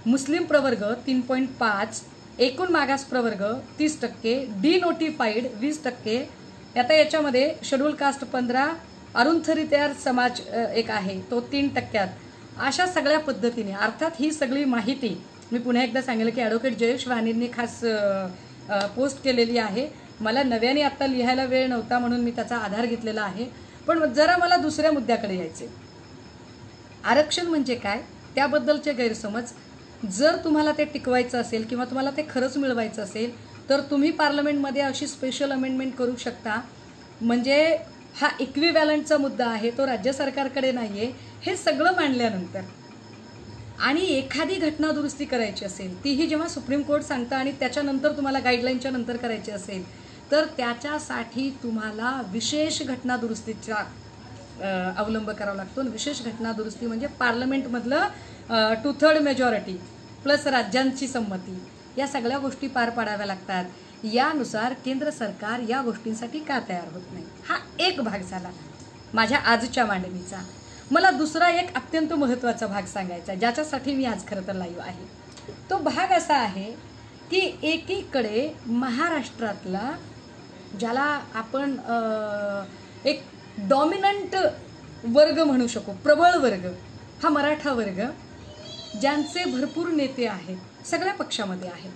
मुस्लिम प्रवर्ग 3.5%, एकूण मागास प्रवर्ग 30%, डिनोटिफाईड 20%. आता याच्यामध्ये शेड्यूल कास्ट 15%, अरुंथरित्यार समाज एक आहे तो 3%. अशा सगळ्या पद्धतीने अर्थात ही सगळी माहिती मी पुन्हा एकदा सांगेल की ॲडव्होकेट जयेश वाणींनी खास पोस्ट केलेली आहे. मला नव्याने आत्ता लिहायला वेळ नव्हता म्हणून मी त्याचा आधार घेतलेला आहे. पण जरा मला दुसऱ्या मुद्द्याकडे यायचे. आरक्षण म्हणजे काय त्याबद्दलचे गैरसमज. जर तुम्हाला ते टिकवायचं असेल किंवा तुम्हाला ते खरंच मिळवायचं असेल तर तुम्ही पार्लमेंटमध्ये अशी स्पेशल अमेंडमेंट करू शकता. म्हणजे हा इक्विव्हॅलंटचा मुद्दा आहे, तो राज्य सरकारकडे नाही आहे. हे सगळं मांडल्यानंतर आणि एखादी घटना दुरुस्ती करायची असेल तीही जेव्हा सुप्रीम कोर्ट सांगतं आणि त्याच्यानंतर तुम्हाला गाईडलाईनच्या नंतर करायची असेल तर त्याच्यासाठी तुम्हाला विशेष घटना दुरुस्तीचा अवलंब करावा लागतो. विशेष घटना दुरुस्ती म्हणजे पार्लमेंटमधलं 2/3 मेजॉरिटी प्लस राज्यांची संमती या सगळ्या गोष्टी पार पाडाव्या लागतात. यानुसार केंद्र सरकार या गोष्टींसाठी का तयार होत नाही. हा एक भाग झाला माझ्या आजच्या मांडणीचा. मला दुसरा एक अत्यंत महत्त्वाचा भाग सांगायचा आहे ज्याच्यासाठी मी आज खरं तर लाईव्ह आहे. तो भाग असा आहे की एकीकडे महाराष्ट्रातला ज्याला आपण एक डॉमिनंट वर्ग म्हणू शकू, प्रबळ वर्ग, हा मराठा वर्ग ज्यांचे भरपूर नेते आहेत, सगळ्या पक्षामध्ये आहेत,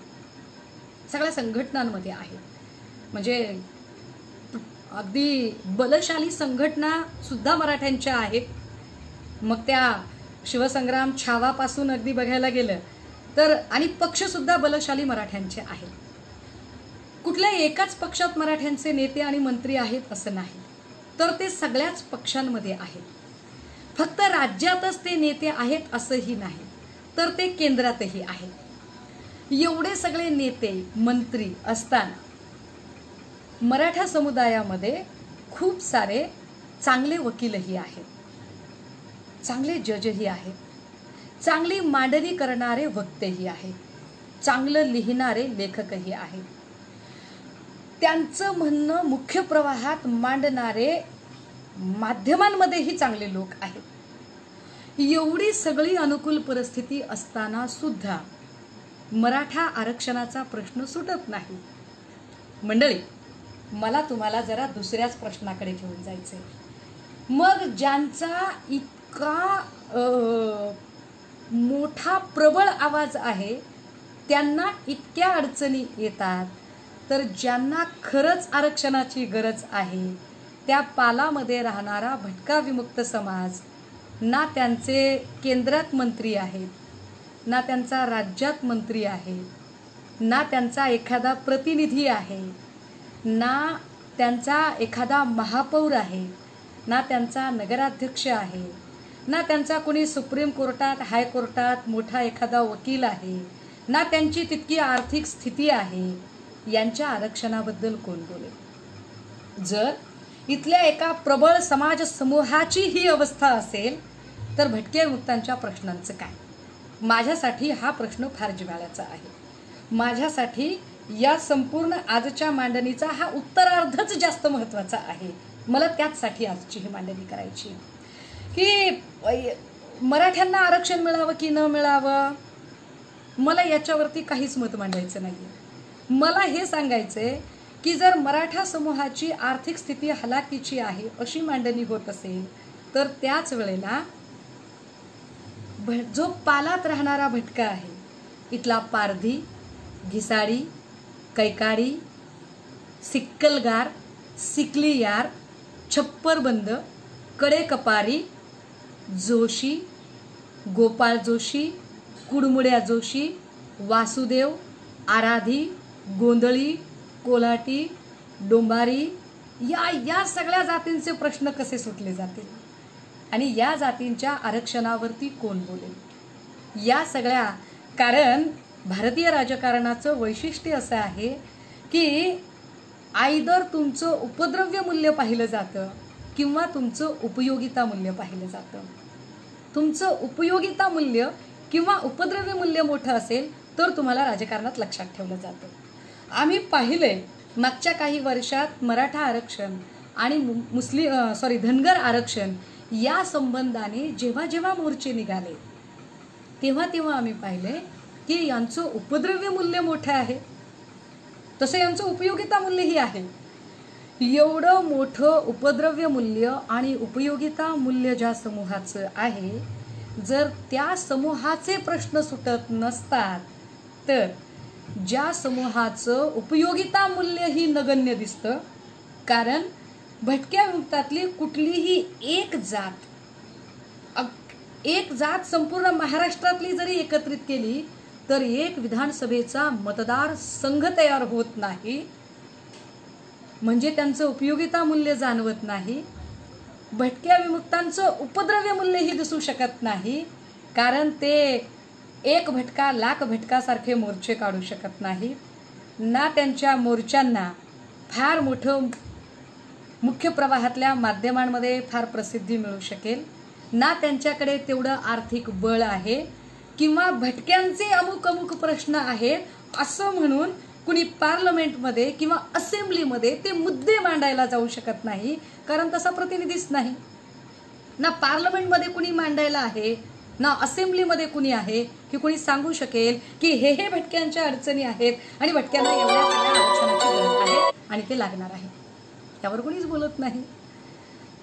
सगळ्या संघटनांमध्ये आहेत. म्हणजे अगदी बलशाली संघटना सुद्धा मराठ्यांच्या आहेत. मग त्या शिवसंग्राम छावापासून अगदी बघायला गेलं तर आणि पक्षसुद्धा बलशाली मराठ्यांचे आहेत. कुठल्या एकाच पक्षात मराठ्यांचे नेते आणि मंत्री आहेत असं नाही, तर ते सगळ्याच पक्षांमध्ये आहेत. फक्त राज्यातच ते नेते आहेत असंही नाही, तर ते केंद्रातही आहेत. एवढे सगळे नेते मंत्री असताना मराठा समुदायामध्ये खूप सारे चांगले वकीलही आहेत, चांगले जजही आहेत, चांगली मांडणी करणारे वक्तेही आहेत, चांगलं लिहिणारे लेखकही आहेत, त्यांचं म्हणणं मुख्य प्रवाहात मांडणारे माध्यमांमध्येही चांगले लोक आहेत. एवढी सगळी अनुकूल परिस्थिती असताना सुद्धा मराठा आरक्षणाचा प्रश्न सुटत नाही. मंडळी, मला तुम्हाला जरा दुसऱ्याच प्रश्नाकडे घेऊन जायचे. मग ज्यांचा इतका मोठा प्रबळ आवाज आहे त्यांना इतक्या अडचणी येतात, तर ज्यांना खरंच आरक्षणाची गरज आहे त्या पालामध्ये राहणारा भटका विमुक्त समाज, ना त्यांचे केंद्रात मंत्री आहेत, ना त्यांचा राज्यात मंत्री आहे, ना त्यांचा एखादा प्रतिनिधी आहे, ना त्यांचा एखादा महापौर आहे, ना त्यांचा नगराध्यक्ष आहे, ना त्यांचा कोणी सुप्रीम कोर्टात हायकोर्टात मोठा एखादा वकील आहे, ना त्यांची तितकी आर्थिक स्थिती आहे, यांच्या आरक्षणाबद्दल कोण बोलेल. जर इथल्या एका प्रबळ समाज समूहाची ही अवस्था असेल तर भटक्या विमुक्तांच्या प्रश्नांचं काय. माझ्यासाठी हा प्रश्न फार जिव्हाळ्याचा आहे. माझ्यासाठी या संपूर्ण आजच्या मांडणीचा हा उत्तरार्धच जास्त महत्त्वाचा आहे. मला त्याचसाठी आजची ही मांडणी करायची की मराठ्यांना आरक्षण मिळावं की न मिळावं, मला याच्यावरती काहीच मत मांडायचं नाही आहे. मला हे सांगायचं आहे की जर मराठा समूहाची आर्थिक स्थिती हलाखीची आहे अशी मांडणी होत असेल तर त्याच वेळेला जो पालात राहणारा भटका आहे, इथला पारधी, घिसाडी, कैकाडी, सिक्कलगार, सिकलीयार छप्परबंद, कडेकपारी, जोशी, गोपाळ जोशी, कुडमुड्या जोशी, वासुदेव, आराधी, गोंधळी, कोल्हाटी, डोंबारी या सगळ्या जातींचे प्रश्न कसे सुटले जातील आणि या जातींच्या आरक्षणावरती कोण बोलेल? या सगळ्या, कारण भारतीय राजकारणाचं वैशिष्ट्य असं आहे की आयदर तुमचं उपद्रव्य मूल्य पाहिलं जातं किंवा तुमचं उपयोगिता मूल्य पाहिलं जातं. तुमचं उपयोगिता मूल्य किंवा उपद्रव्य मूल्य मोठं असेल तर तुम्हाला राजकारणात लक्षात ठेवलं जातं. आम्ही पाहिलंय मागच्या काही वर्षात मराठा आरक्षण आणि धनगर आरक्षण या संबंधाने जेव्हा जेव्हा मोर्चे निघाले तेव्हा तेव्हा आम्ही पाहिले की यांचं उपद्रव्य मूल्य मोठं आहे, तसं यांचं उपयोगिता मूल्यही आहे. एवढं मोठं उपद्रव्य मूल्य आणि उपयोगिता मूल्य ज्या समूहाचं आहे, जर त्या समूहाचे प्रश्न सुटत नसतात तर ज्या समूहाचं उपयोगिता मूल्यही नगण्य दिसतं. कारण भटक्या विमुक्तातली कुठलीही एक जात संपूर्ण महाराष्ट्रातली जरी एकत्रित केली तर एक विधानसभेचा मतदार संघ तयार होत नाही, म्हणजे त्यांचं उपयोगिता मूल्य जाणवत नाही. भटक्या विमुक्तांचं उपद्रव्य मूल्यही दिसू शकत नाही, कारण ते एक भटका लाख भटकासारखे मोर्चे काढू शकत नाही ना. त्यांच्या मोर्चांना फार मोठं मुख्य प्रवाहातल्या माध्यमांमध्ये फार प्रसिद्धी मिळू शकेल ना. त्यांच्याकडे तेवढं आर्थिक बळ आहे किंवा भटक्यांचे अमुक प्रश्न आहेत असं म्हणून कुणी पार्लमेंटमध्ये किंवा असेंब्लीमध्ये ते मुद्दे मांडायला जाऊ शकत नाही, कारण तसा प्रतिनिधीच नाही ना. पार्लमेंटमध्ये कुणी मांडायला आहे ना असेंब्लीमध्ये कुणी आहे की कुणी सांगू शकेल की हे भटक्यांच्या अडचणी आहेत आणि भटक्यांना एवढ्या सगळ्या आरक्षणाची गरज आहे आणि ते लागणार आहे, त्यावर कुणीच बोलत नाही.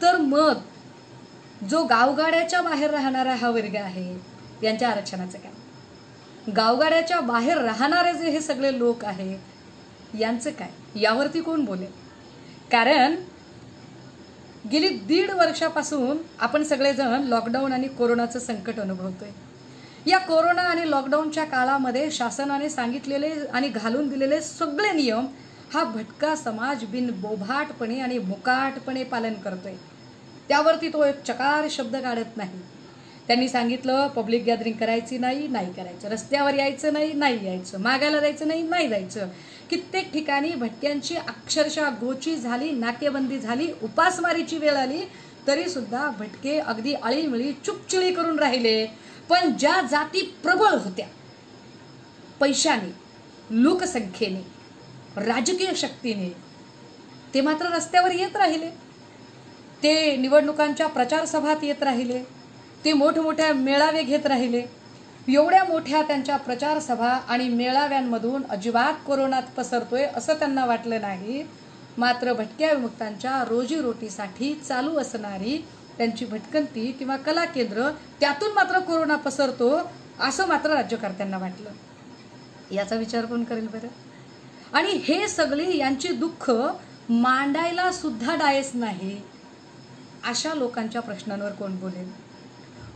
तर मग जो गावगाड्याच्या बाहेर राहणारा हा वर्ग आहे त्यांच्या आरक्षणाचं काय? गावगाड्याच्या बाहेर राहणारे जे हे सगळे लोक आहेत यांचं काय? यावरती कोण बोलेल? कारण गेली 1.5 वर्षापासून आपण सगळेजण लॉकडाऊन आणि कोरोनाचं संकट अनुभवतोय. या कोरोना आणि लॉकडाऊनच्या काळामध्ये शासनाने सांगितलेले आणि घालून दिलेले सगळे नियम हा भटका समाज बिनबोभाटपणे आणि मुकाटपणे पालन करतोय. त्यावरती तो एक चकार शब्द काढत नाही. त्यांनी सांगितलं पब्लिक गॅदरिंग करायची नाही, नाही करायचं, रस्त्यावर यायचं नाही, नाही यायचं, मागायला जायचं नाही, नाही जायचं. कित्येक ठिकाणी भटक्यांची अक्षरशः गोची झाली, नाकेबंदी झाली, उपासमारीची वेळ आली तरी सुद्धा भटके अगदी अळीमिळी चुपचिळी करून राहिले. पण ज्या जाती प्रबळ होत्या पैशाने, लोकसंख्येने, राजकीय शक्तीने, ते मात्र रस्त्यावर येत राहिले. ते निवडणुकांच्या प्रचार सभात येत राहिले, ते मोठमोठ्या मेळावे घेत राहिले. एवढ्या मोठ्या त्यांच्या प्रचार सभा आणि मेळाव्यांमधून अजिबात कोरोनात पसरतोय असं त्यांना वाटलं नाही. मात्र भटक्या विमुक्तांच्या रोजीरोटीसाठी चालू असणारी त्यांची भटकंती किंवा कला केंद्र, त्यातून मात्र कोरोना पसरतो असं मात्र राज्यकर्त्यांना वाटलं. याचा विचार कोण करेल बरं? आणि हे सगळे यांची दुःख मांडायला सुद्धा डायस नाही अशा लोकांच्या प्रश्नांवर कोण बोलेल?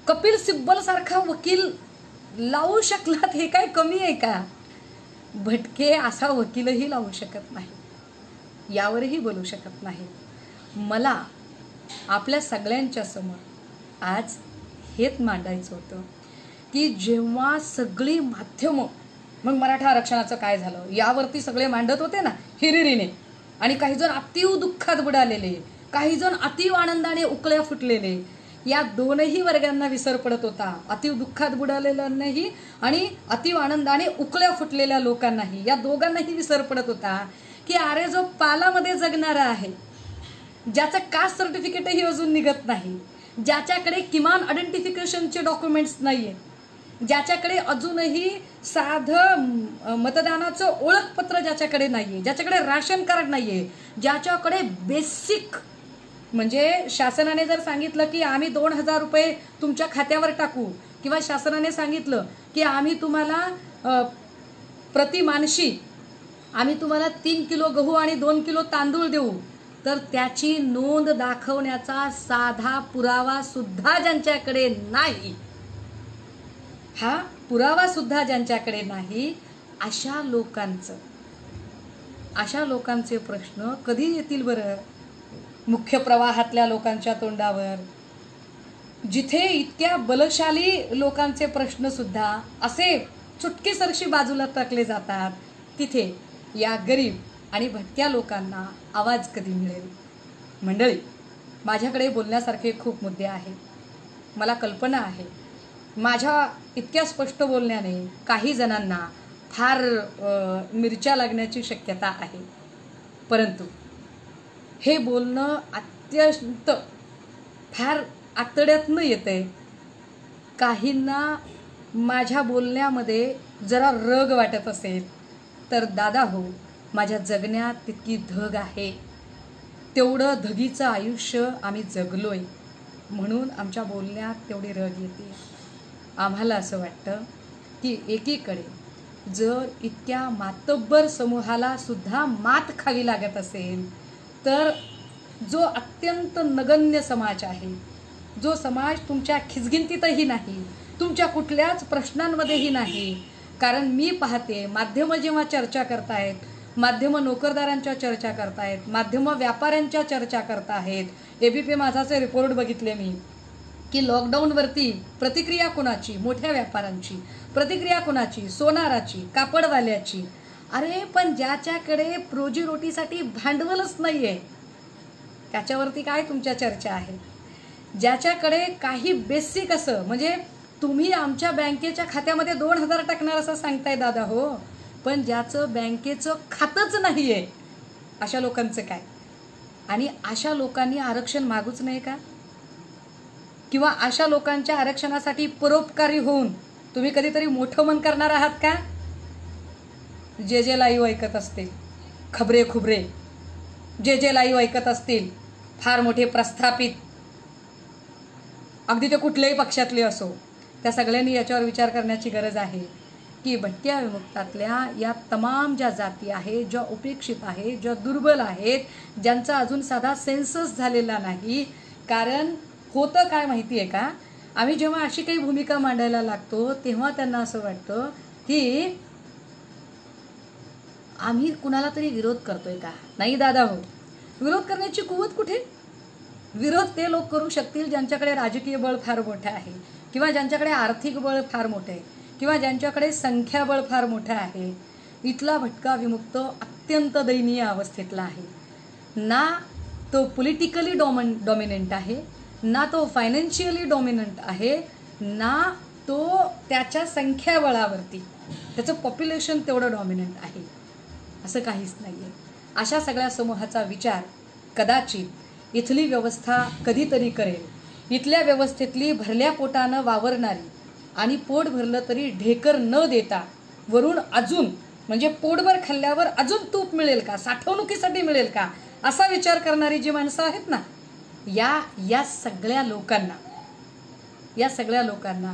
कपिल सिब्बल सारखा वकील लावू शकलात हे काय कमी आहे का? भटके असा वकीलही लावू शकत नाही, यावरही बोलू शकत नाही. मला आपल्या सगळ्यांच्या समोर आज हेच मांडायचं होतं की जेव्हा सगळी माध्यमं, मग मराठा आरक्षणाचं काय झालं यावरती सगळे मांडत होते ना हिरिरीने, आणि काही जण अतीव दुःखात बुडालेले, काही जण अतीव आनंदाने उकळ्या फुटलेले, या दोनही वर्गांना विसर पडत होता. अतीव दुःखात बुडालेल्यांनाही आणि अतीव आनंदाने उकळ्या फुटलेल्या लोकांनाही, या दोघांनाही विसर पडत होता की अरे जो पालामध्ये जगणारा आहे, ज्याचं कास्ट सर्टिफिकेटही अजून निघत नाही, ज्याच्याकडे किमान आयडेंटिफिकेशनचे डॉक्युमेंट्स नाहीये, ज्याच्याकडे अजूनही साधं मतदानाचं ओळखपत्र ज्याच्याकडे नाहीये, ज्याच्याकडे राशन कार्ड नाहीये, ज्याच्याकडे बेसिक म्हणजे शासनाने जर सांगितलं की आम्ही 2,000 रुपये तुमच्या खात्यावर टाकू, किंवा शासनाने सांगितलं की आम्ही तुम्हाला प्रति मानशी आम्ही तुम्हाला 3 किलो गहू आणि 2 किलो तांदूळ देऊ, तर त्याची नोंद दाखवण्याचा साधा पुरावा सुद्धा ज्यांच्याकडे नाही, हा पुरावा सुद्धा ज्यांच्याकडे नाही, अशा लोकांचे प्रश्न कधी येतील बरं मुख्य प्रवाहातल्या लोकांच्या तोंडावर? जिथे इतक्या बलशाली लोकांचे प्रश्न सुद्धा असे चुटकीसरशी बाजूला टाकले जातात, तिथे या गरीब आणि भटक्या लोकांना आवाज कधी मिळेल? मंडळी, माझ्याकडे बोलण्यासारखे खूप मुद्दे आहेत. मला कल्पना आहे माझ्या इतक्या स्पष्ट बोलण्याने काही जणांना फार मिरच्या लागण्याची शक्यता आहे. परंतु हे बोलणं अत्यंत फार आतड्यातनं येतंय. काहींना माझ्या बोलण्यामध्ये जरा रग वाटत असेल तर दादा हो, माझ्या जगण्यात तितकी धग आहे, तेवढं धगीचं आयुष्य आम्ही जगलोय, म्हणून आमच्या बोलण्यात तेवढी रग येते. आम्हाला असं वाटतं की एकीकडे जर इतक्या मातब्बर समूहाला सुद्धा मात खावी लागत असेल, तर जो अत्यंत नगण्य समाज आहे, जो समाज तुमच्या खिचगिंतीतही नाही, तुमच्या कुठल्याच प्रश्नांमध्येही नाही. कारण मी पाहते माध्यमं जेव्हा चर्चा करतायत, माध्यमं नोकरदारांच्या चर्चा करतायत, माध्यमं व्यापाऱ्यांच्या चर्चा करतायत. ABP माझाचे रिपोर्ट बघितले मी की लॉकडाऊनवरती प्रतिक्रिया कोणाची? मोठ्या व्यापाऱ्यांची. प्रतिक्रिया कोणाची? सोनाराची, कापडवाल्याची. अरे पण ज्याच्याकडे रोजीरोटीसाठी भांडवलच नाही आहे त्याच्यावरती काय तुमच्या चर्चा आहेत? ज्याच्याकडे काही बेसिक असं, म्हणजे तुम्ही आमच्या बँकेच्या खात्यामध्ये 2,000 टाकणार असं सांगताय दादा हो, पण ज्याचं बँकेचं खातंच नाही आहे, अशा लोकांचं काय? आणि अशा लोकांनी आरक्षण मागूच नाही का? किंवा अशा लोकांच्या आरक्षणासाठी परोपकारी होऊन तुम्ही कधीतरी मोठं मन करणार आहात का? जे लाईव्ह ऐकत असतील खबरे खुबरे, जे लाईव्ह ऐकत असतील फार मोठे प्रस्थापित, अगदी ते कुठल्याही पक्षातले असो, त्या सगळ्यांनी याच्यावर विचार करण्याची गरज आहे की भटक्या विमुक्तातल्या या तमाम ज्या जाती आहेत, ज्या उपेक्षित आहेत, ज्या दुर्बल आहेत, ज्यांचा अजून साधा सेन्सस झालेला नाही. कारण होतं काय माहिती आहे का, आम्ही जेव्हा अशी काही भूमिका मांडायला लागतो तेव्हा त्यांना असं वाटतं की आम्ही कुणाला तरी विरोध करतोय का? नाही दादा हो, विरोध करण्याची कुवत कुठे? विरोध ते लोक करू शकतील ज्यांच्याकडे राजकीय बळ फार मोठं आहे, किंवा ज्यांच्याकडे आर्थिक बळ फार मोठं आहे, किंवा ज्यांच्याकडे संख्याबळ फार मोठं आहे. इथला भटका विमुक्त अत्यंत दयनीय अवस्थेतला आहे. ना तो पॉलिटिकली डॉमिनंट आहे, ना तो फायनान्शियली डॉमिनंट आहे, ना तो त्याच्या संख्याबळावरती त्याचं पॉप्युलेशन तेवढं डॉमिनंट आहे, असं काहीच नाही आहे. अशा सगळ्या समूहाचा विचार कदाचित इथली व्यवस्था कधीतरी करेल. इथल्या व्यवस्थेतली भरल्या पोटानं वावरणारी आणि पोट भरलं तरी ढेकर न देता वरून अजून, म्हणजे पोटभर खाल्ल्यावर अजून तूप मिळेल का, साठवणुकीसाठी मिळेल का, असा विचार करणारी जी माणसं आहेत ना, या सगळ्या लोकांना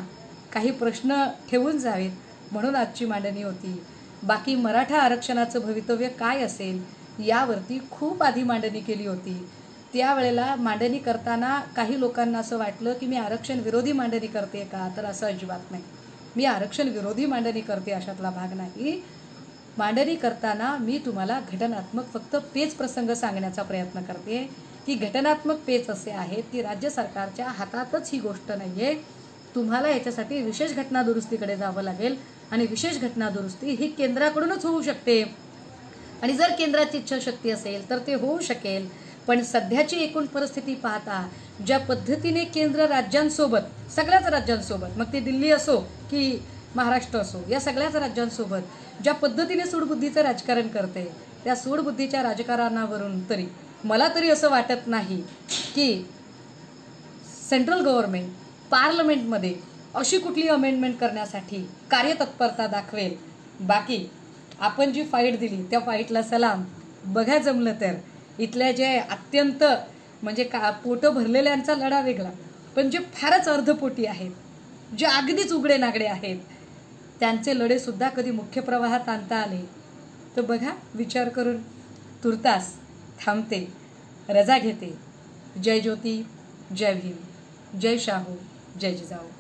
काही प्रश्न ठेवून जावेत म्हणून आजची मांडणी होती. बाकी मराठा आरक्षणाचं भवितव्य काय असेल यावरती खूप आधी मांडणी केली होती. त्यावेळेला मांडणी करताना काही लोकांना असं वाटलं की मी आरक्षण विरोधी मांडणी करते का, तर असं अजिबात नाही. मी आरक्षण विरोधी मांडणी करते अशातला भाग नाही. मांडणी करताना मी तुम्हाला घटनात्मक फक्त पेच प्रसंग सांगण्याचा प्रयत्न करते की घटनात्मक पेच असे आहेत की राज्य सरकारच्या हातातच ही गोष्ट नाही आहे. तुम्हाला याच्यासाठी विशेष घटना दुरुस्तीकडे जावं लागेल आणि विशेष घटना दुरुस्ती ही केंद्राकडूनच होऊ शकते. आणि जर केंद्राची इच्छाशक्ती असेल तर ते होऊ शकेल. पण सध्याची एकूण परिस्थिती पाहता ज्या पद्धतीने केंद्र राज्यांसोबत, सगळ्याच राज्यांसोबत, मग ते दिल्ली असो की महाराष्ट्र असो, या सगळ्याच राज्यांसोबत ज्या पद्धतीने सूडबुद्धीचं राजकारण करते, त्या सूडबुद्धीच्या राजकारणावरून तरी मला तरी असं वाटत नाही की सेंट्रल गव्हर्नमेंट पार्लमेंटमध्ये अशी कुठली अमेंडमेंट करण्यासाठी कार्यतत्परता दाखवेल. बाकी आपण जी फाईट दिली त्या फाईटला सलाम. बघा जमलं तर इथल्या जे अत्यंत म्हणजे पोटं भरलेल्यांचा लढा वेगळा, पण जे फारच अर्धपोटी आहेत, जे अगदीच उघडे नागडे आहेत, त्यांचे लढेसुद्धा कधी मुख्य प्रवाहात आणता आले तर बघा विचार करून तुर्तास थांबते. रजा घेते. जय ज्योती, जय भीम, जय शाहू, जय जिजाऊ.